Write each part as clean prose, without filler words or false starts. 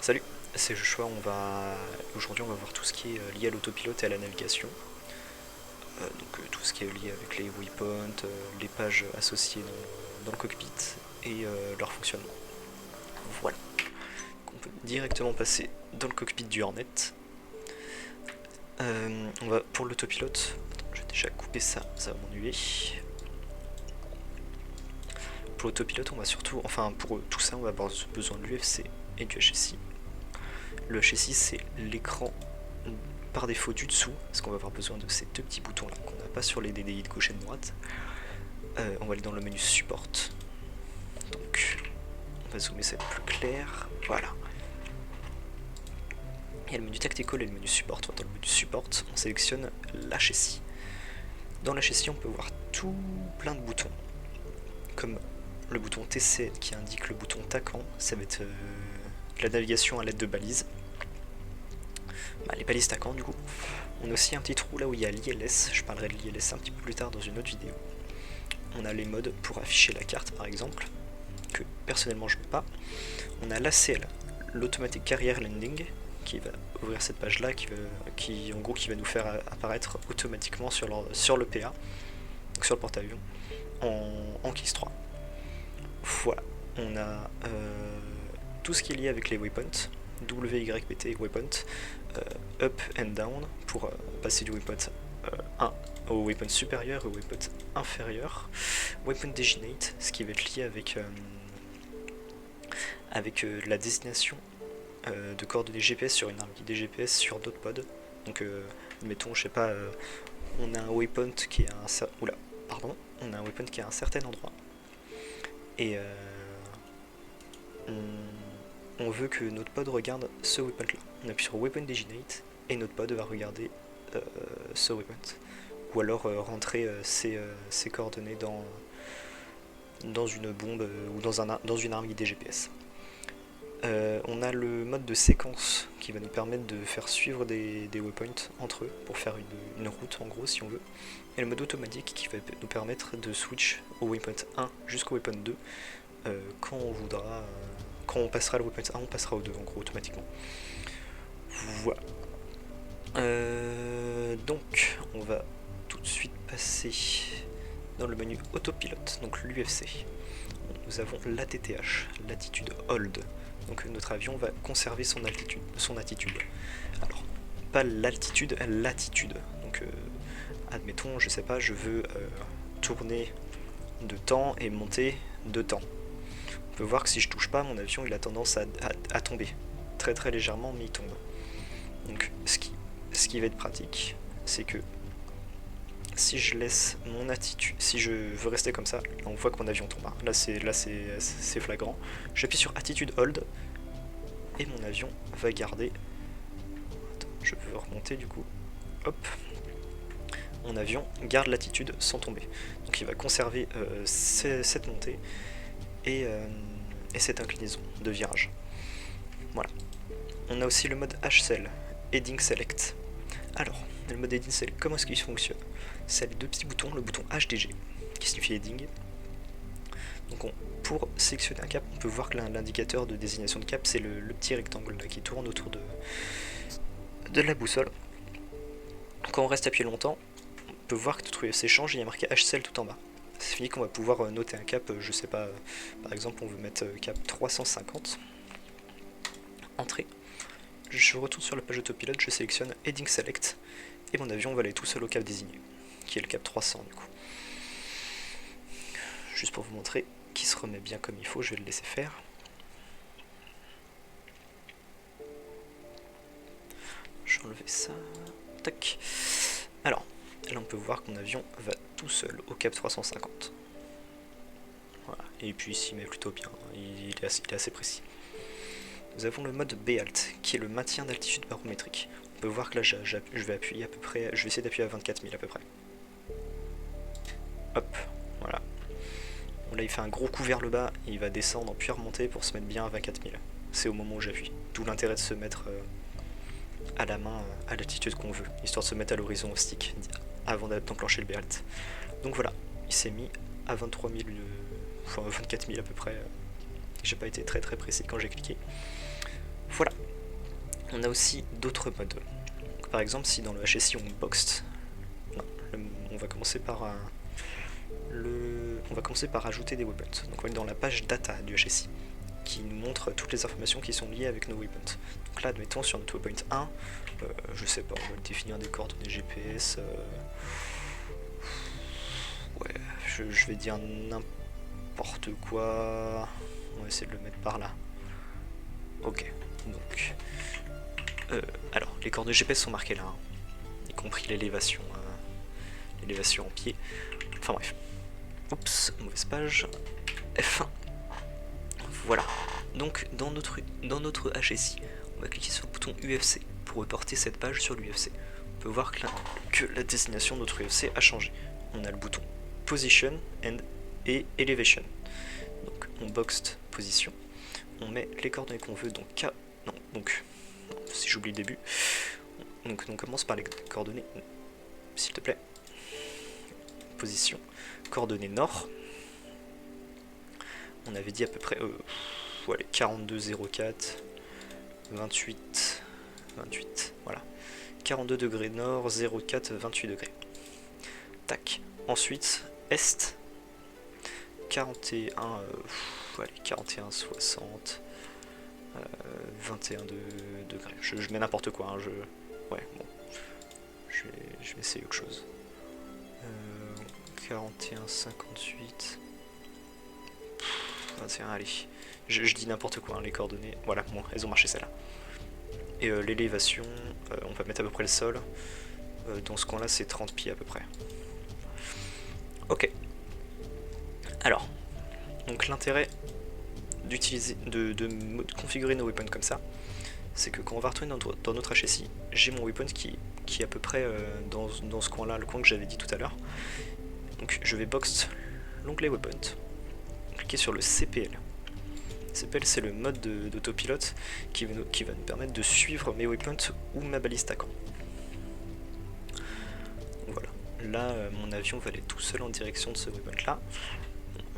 Salut, c'est Joshua. Aujourd'hui on va voir tout ce qui est lié à l'autopilote et à la navigation. Tout ce qui est lié avec les waypoints, les pages associées dans le cockpit et leur fonctionnement. Voilà. On peut directement passer dans le cockpit du Hornet. On va pour l'autopilote. Je vais déjà couper ça, ça va m'ennuyer. Pour l'autopilote, on va surtout, enfin pour tout ça, on va avoir besoin de l'UFC et du HSI. Le HSI, c'est l'écran par défaut du dessous, parce qu'on va avoir besoin de ces deux petits boutons là qu'on n'a pas sur les DDI de gauche et de droite. On va aller dans le menu support. Donc on va zoomer ça plus clair. Voilà. Il y a le menu tactical et le menu support. Dans le menu support, on sélectionne l'HSI. Dans l'HSI, on peut voir tout plein de boutons, comme le bouton TC qui indique le bouton TACAN, ça va être la navigation à l'aide de balises. Les balises TACAN du coup. On a aussi un petit trou là où il y a l'ILS, je parlerai de l'ILS un petit peu plus tard dans une autre vidéo. On a les modes pour afficher la carte par exemple, que personnellement je ne veux pas. On a l'ACL, l'Automatic Carrier Landing, qui va ouvrir cette page là, qui va nous faire apparaître automatiquement sur le PA, donc sur le porte-avions, en KISS 3. Voilà, on a tout ce qui est lié avec les waypoints, WYPT waypoint, up and down pour passer du waypoint 1 au waypoint supérieur et au waypoint inférieur, waypoint designated, ce qui va être lié avec la désignation de coordonnées GPS sur une arme des GPS sur d'autres pods. Donc mettons, je sais pas, on a un waypoint qui est à un certain endroit et on veut que notre pod regarde ce waypoint là. On appuie sur Waypoint Designate et notre pod va regarder ce waypoint. Ou alors rentrer ces coordonnées dans une bombe ou dans une arme guidée GPS. On a le mode de séquence qui va nous permettre de faire suivre des waypoints entre eux pour faire une route en gros si on veut. Et le mode automatique qui va nous permettre de switch au waypoint 1 jusqu'au waypoint 2 quand on voudra. Quand on passera le waypoint 1, on passera au 2 en gros automatiquement. Voilà. Donc on va tout de suite passer dans le menu autopilote, donc l'UFC. Nous avons l'ATTH, l'attitude hold. Donc notre avion va conserver son attitude. Alors, pas l'altitude, l'attitude. Donc admettons, je sais pas, je veux tourner de temps et monter de temps. On peut voir que si je touche pas, mon avion il a tendance à tomber. Très très légèrement, mais il tombe. Donc ce qui va être pratique, c'est que si je laisse mon attitude, si je veux rester comme ça, là on voit que mon avion tombe. Là c'est flagrant. J'appuie sur attitude hold et mon avion va garder. Attends, je peux remonter du coup. Hop. Mon avion garde l'attitude sans tomber. Donc il va conserver cette montée et cette inclinaison de virage. Voilà. On a aussi le mode HCL, Heading Select. Alors, le mode Heading Select, comment est-ce qu'il fonctionne? C'est les deux petits boutons, le bouton HDG, qui signifie Heading. Donc pour sélectionner un cap, on peut voir que l'indicateur de désignation de cap, c'est le petit rectangle là, qui tourne autour de la boussole. Quand on reste appuyé longtemps, on peut voir que notre UFC change, il y a marqué HCL tout en bas. Ça signifie qu'on va pouvoir noter un cap, je sais pas, par exemple on veut mettre cap 350, entrée. Je retourne sur la page autopilote, je sélectionne Heading Select, et mon avion va aller tout seul au cap désigné, qui est le cap 300 du coup. Juste pour vous montrer qu'il se remet bien comme il faut, je vais le laisser faire. Je vais enlever ça, tac. Alors, là on peut voir que mon avion va tout seul au cap 350. Voilà, et puis il s'y met plutôt bien, il est assez précis. Nous avons le mode BALT, qui est le maintien d'altitude barométrique. On peut voir que là je vais appuyer à peu près, je vais essayer d'appuyer à 24 000 à peu près. Hop, voilà. Bon, là il fait un gros coup vers le bas, et il va descendre puis remonter pour se mettre bien à 24 000. C'est au moment où j'appuie. D'où l'intérêt de se mettre à la main à l'altitude qu'on veut, histoire de se mettre à l'horizon au stick avant d'enclencher le BALT. Donc voilà, il s'est mis à 23 000, enfin 24 000 à peu près. J'ai pas été très très précis quand j'ai cliqué. Voilà. On a aussi d'autres modes. Donc, par exemple, si dans le HSI on boxed, non, on va commencer par on va commencer par ajouter des weapons. Donc on va aller dans la page data du HSI qui nous montre toutes les informations qui sont liées avec nos weapons. Donc là, admettons sur notre weapon 1, je sais pas, on va définir des coordonnées GPS. Ouais, je vais dire n'importe quoi. On va essayer de le mettre par là. Ok, donc. Alors, les coordonnées GPS sont marquées là, hein, y compris l'élévation en pied. Enfin bref. Oups, mauvaise page. F1. Voilà. Donc dans notre HSI, on va cliquer sur le bouton UFC pour reporter cette page sur l'UFC. On peut voir que la destination de notre UFC a changé. On a le bouton Position et Elevation. Donc on boxed position. On met les coordonnées qu'on veut, donc K. Non, donc. Non, si j'oublie le début. Donc on commence par les coordonnées, s'il te plaît. Position. Coordonnées nord. On avait dit à peu près 42,04, 28, voilà. 42 degrés nord, 0,4, 28 degrés. Tac. Ensuite, est. 41, 41, 60, 21 degrés. Je mets n'importe quoi, hein, ouais, bon. Je vais essayer autre chose. 41, 58... 21, allez. Je dis n'importe quoi, hein, les coordonnées. Voilà, bon, elles ont marché celles-là. Et l'élévation, on va mettre à peu près le sol. Dans ce coin-là, c'est 30 pieds à peu près. Ok. Alors, donc l'intérêt d'utiliser, de configurer nos weapons comme ça, c'est que quand on va retourner dans notre HSI, j'ai mon weapon qui est à peu près dans ce coin-là, le coin que j'avais dit tout à l'heure. Donc je vais box l'onglet weapon. Cliquer sur le CPL. CPL, c'est le mode d'autopilote qui va nous permettre de suivre mes weapons ou ma baliste à camp. Voilà. Là, mon avion va aller tout seul en direction de ce weapon là.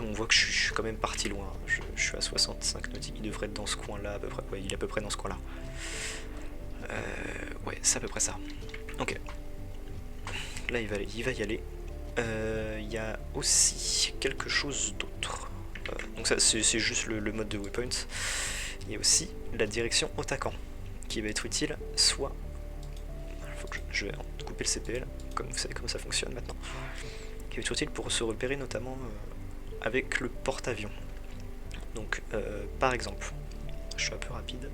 On voit que je suis quand même parti loin. Je suis à 65 nautiques. Il devrait être dans ce coin là à peu près. Ouais, il est à peu près dans ce coin là. Ouais, c'est à peu près ça. Ok. Là, il va y aller. Il y a aussi quelque chose d'autre. Donc ça c'est juste le mode de weapons. Il y a aussi la direction au attaquant qui va être utile, soit faut que je vais couper le CPL, comme vous savez comment ça fonctionne maintenant, qui va être utile pour se repérer notamment avec le porte-avions. Donc par exemple, je suis un peu rapide,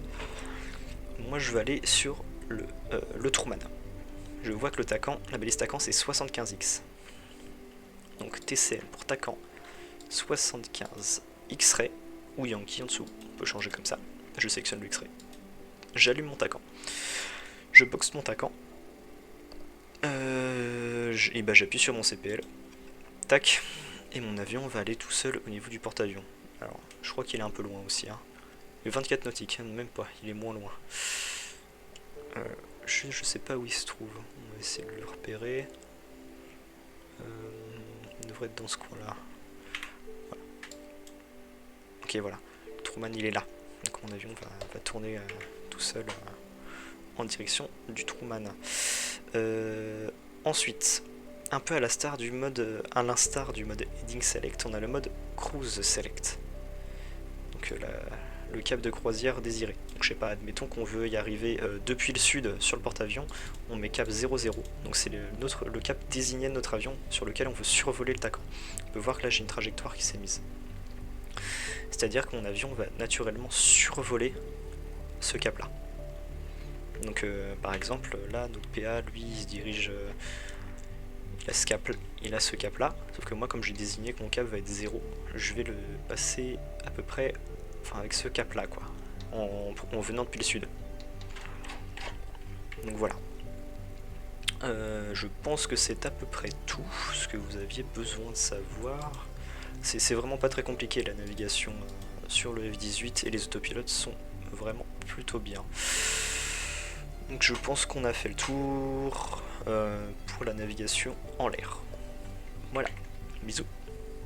moi je vais aller sur le Truman. Je vois que le TACAN, la balise TACAN c'est 75X. Donc TCN pour TACAN 75 X-Ray ou Yankee en dessous, on peut changer comme ça. Je sélectionne le X-Ray. J'allume mon TACAN. Je boxe mon TACAN. Et bah j'appuie sur mon CPL. Tac. Et mon avion va aller tout seul au niveau du porte-avions. Alors, je crois qu'il est un peu loin aussi. Hein. 24 nautiques, hein, même pas, il est moins loin. Je sais pas où il se trouve. On va essayer de le repérer. Il devrait être dans ce coin-là. Voilà. Ok, voilà. Le Truman, il est là. Donc mon avion va tourner tout seul en direction du Truman. Ensuite, un peu à l'instar du mode Heading Select, on a le mode Cruise Select. Donc le cap de croisière désiré. Donc je sais pas, admettons qu'on veut y arriver depuis le sud sur le porte-avions, on met cap 00. Donc c'est le cap désigné de notre avion sur lequel on veut survoler le TACAN. On peut voir que là j'ai une trajectoire qui s'est mise. C'est-à-dire que mon avion va naturellement survoler ce cap-là. Donc par exemple, là notre PA lui il se dirige, il a ce cap là, sauf que moi comme j'ai désigné que mon cap va être 0, je vais le passer à peu près, enfin avec ce cap là quoi, en venant depuis le sud. Donc voilà. Je pense que c'est à peu près tout ce que vous aviez besoin de savoir. C'est vraiment pas très compliqué, la navigation sur le F-18 et les autopilotes sont vraiment plutôt bien. Donc je pense qu'on a fait le tour pour la navigation en l'air. Voilà, bisous.